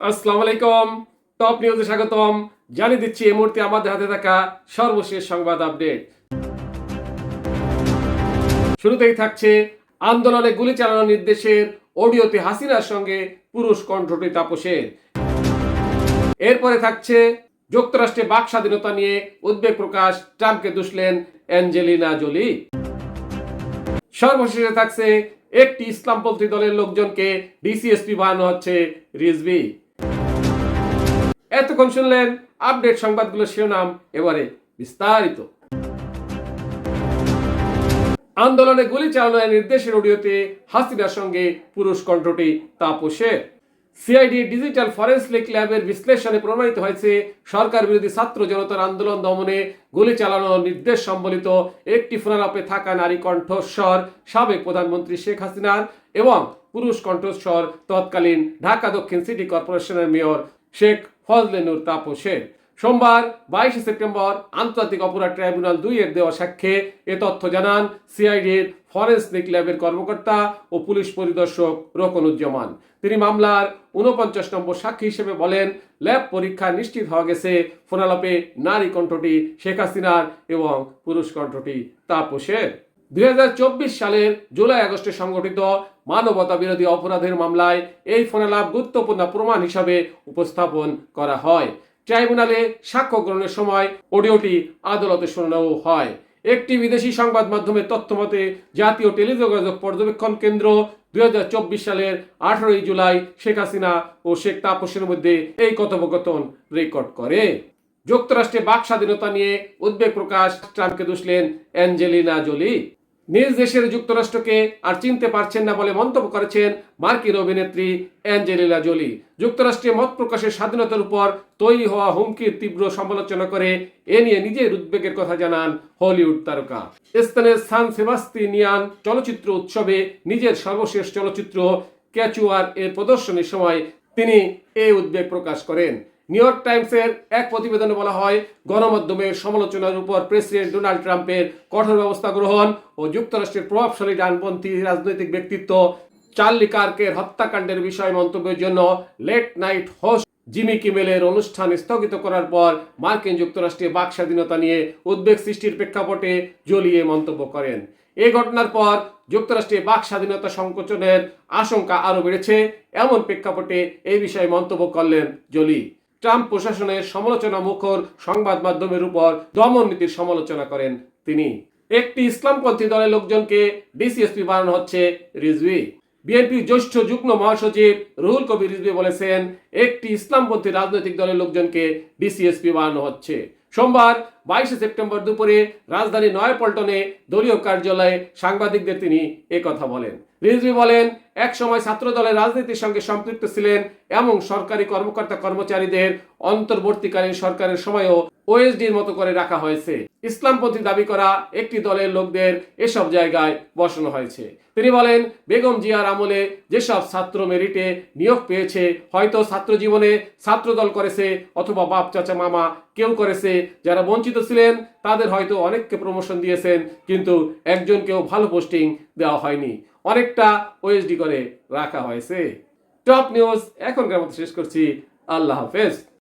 আসসালামু আলাইকুম। টপ নিউজে স্বাগতম। জানিয়ে দিচ্ছি এই মুহূর্তে আমাদের হাতে থাকা সর্বশেষ সংবাদ আপডেট। শুরুতেই থাকছে আন্দোলনে গুলি চালানোর নির্দেশের অডিওতে হাসিনার সঙ্গে পুরুষ কণ্ঠটি তাপসের। এরপরে থাকছে যুক্তরাষ্ট্রে বাক স্বাধীনতা নিয়ে উদ্বেগ প্রকাশ, ট্রাম্পকে দুষলেন অ্যাঞ্জেলিনা জোলি। সর্বশেষে থাকছে একটি ইসলামপন্থী দলের লোকজনকে ডিসিএসপি বানানো হচ্ছে রিজভী। এতক্ষণ শুনলেন আপডেট সংবাদগুলোর শিরোনাম, এবারে বিস্তারিত। আন্দোলনে গুলি চালানোর নির্দেশের অডিওতে হাসিনার সঙ্গে পুরুষ কণ্ঠটি তাপসের। সিআইডি ডিজিটাল ফরেনসিক ল্যাবের বিশ্লেষণে প্রমাণিত হয়েছে সরকার বিরোধী ছাত্র জনতার আন্দোলন দমনে গুলি চালানোর নির্দেশ সম্বলিত একটি ফোনালাপে থাকা নারী কণ্ঠস্বর সাবেক প্রধানমন্ত্রী শেখ হাসিনার এবং পুরুষ কণ্ঠস্বর তৎকালীন ঢাকা দক্ষিণ সিটি কর্পোরেশনের মেয়র শেখ ফজলে নূর তাপসের। সোমবার 22 সেপ্টেম্বর আন্তর্জাতিক অপরাধ ট্রাইব্যুনাল 2 এর দেওয়া সাক্ষ্যে এ তথ্য জানান সিআইডির ফরেনসিক ল্যাবের কর্মকর্তা ও পুলিশ পরিদর্শক রোকনুজ্জামান। তিনি মামলার 49 নম্বর সাক্ষী হিসেবে বলেন, ল্যাব পরীক্ষা নিশ্চিত হওয়া গেছে ফোনালাপে নারী কণ্ঠটি শেখ হাসিনার এবং পুরুষ কণ্ঠটি তাপসের। 2024 সালের জুলাই আগস্টে সংগঠিত মানবতা বিরোধী অপরাধের মামলায় এই ফোনালাপ গুরুত্বপূর্ণ প্রমাণ হিসাবে উপস্থাপন করা হয়। ট্রাইব্যুনালে সাক্ষ্য গ্রহণের সময় অডিওটি আদালতে শোনানো হয়। একটি বিদেশি সংবাদ মাধ্যমের তথ্য মতে জাতীয় টেলিযোগাযোগ পর্যবেক্ষণ কেন্দ্র 2024 সালের 18 জুলাই শেখ হাসিনা ও শেখ তাপসের মধ্যে এই কথোপকথন রেকর্ড করে। যুক্তরাষ্ট্রে বাক স্বাধীনতা নিয়ে উদ্বেগ প্রকাশ, ট্রাম্পকে দুষলেন অ্যাঞ্জেলিনা জোলি। নিজ দেশের যুক্তরাষ্ট্রকে আর চিনতে পারছেন না বলে মন্তব্য করেছেন মার্কিন অভিনেত্রী অ্যাঞ্জেলিনা জোলি। যুক্তরাষ্ট্রে মত প্রকাশের স্বাধীনতার উপর তৈরি হওয়া হুমকির তীব্র সমালোচনা করে এ নিয়ে নিজের উদ্বেগের কথা জানান হলিউড তারকা। স্পেনের সান সেবাস্তিয়ান চলচ্চিত্র উৎসবে নিজের সর্বশেষ চলচ্চিত্র ক্যাচুয়ার এর প্রদর্শনীর সময় তিনি এই উদ্বেগ প্রকাশ করেন। নিউ ইয়র্ক টাইমসের এক প্রতিবেদনে বলা হয়, গণমাধ্যমের সমালোচনার উপর প্রেসিডেন্ট ডোনাল্ড ট্রাম্পের কঠোর ব্যবস্থা গ্রহণ ও যুক্তরাষ্ট্রের প্রভাবশালী ডানপন্থী রাজনৈতিক ব্যক্তিত্ব চার্লি কার্কের হত্যাকাণ্ডের বিষয়ে মন্তব্যের জন্য লেট নাইট হোস্ট জিমি কিমেলের অনুষ্ঠান স্থগিত করার পর মার্কিন যুক্তরাষ্ট্রে বাক স্বাধীনতা নিয়ে উদ্বেগ সৃষ্টির প্রেক্ষাপটে জলিয়ে মন্তব্য করেন। এই ঘটনার পর যুক্তরাষ্ট্রে বাক স্বাধীনতা সংকোচনের আশঙ্কা আরও বেড়েছে। এমন প্রেক্ষাপটে এই বিষয়ে মন্তব্য করলেন জোলি। ট্রাম্প প্রশাসনের সমালোচনা মুখর সংবাদ মাধ্যমের উপর দমন নীতির সমালোচনা করেন তিনি। একটি ইসলামপন্থী দলের লোকজনকে ডিসিএসপি বানানো হচ্ছে রিজভী। বিএনপির জ্যেষ্ঠ যুগ্ম মহাসচিব রুহুল কবির রিজভী বলেছেন, একটি ইসলামপন্থী রাজনৈতিক দলের লোকজনকে ডিসিএসপি বানানো হচ্ছে। সোমবার 22 সেপ্টেম্বর দুপুরে রাজধানী নয়াপল্টনে দলীয় কার্যালয়ে সাংবাদিকদের তিনি কথা বলেন। রিজভী বলেন, এক সময় ছাত্র দলের রাজনীতির সঙ্গে সম্পৃক্ত ছিলেন এমন সরকারি কর্মকর্তা কর্মচারীদের অন্তর্বর্তীকালীন সরকারের সময়ও ওএসডির মতো করে রাখা হয়েছে। ইসলামপন্থী দাবি করা একটি দলের লোকদের এসব জায়গায় বসানো হয়েছে। তিনি বলেন, বেগম জিয়ার আমলে যেসব ছাত্র মেরিটে নিয়োগ পেয়েছে, হয়তো ছাত্র জীবনে ছাত্রদল করেছে অথবা বাপ চাচা মামা কেউ করেছে। যারা বঞ্চিত ছিলেন তাদের হয়তো অনেককে প্রমোশন দিয়েছেন, কিন্তু একজনকেও ভালো পোস্টিং দেওয়া হয়নি, অনেকটা ওএসডি করে রাখা হয়েছে। টপ নিউজ এখনকার মতো শেষ করছি। আল্লাহ হাফেজ।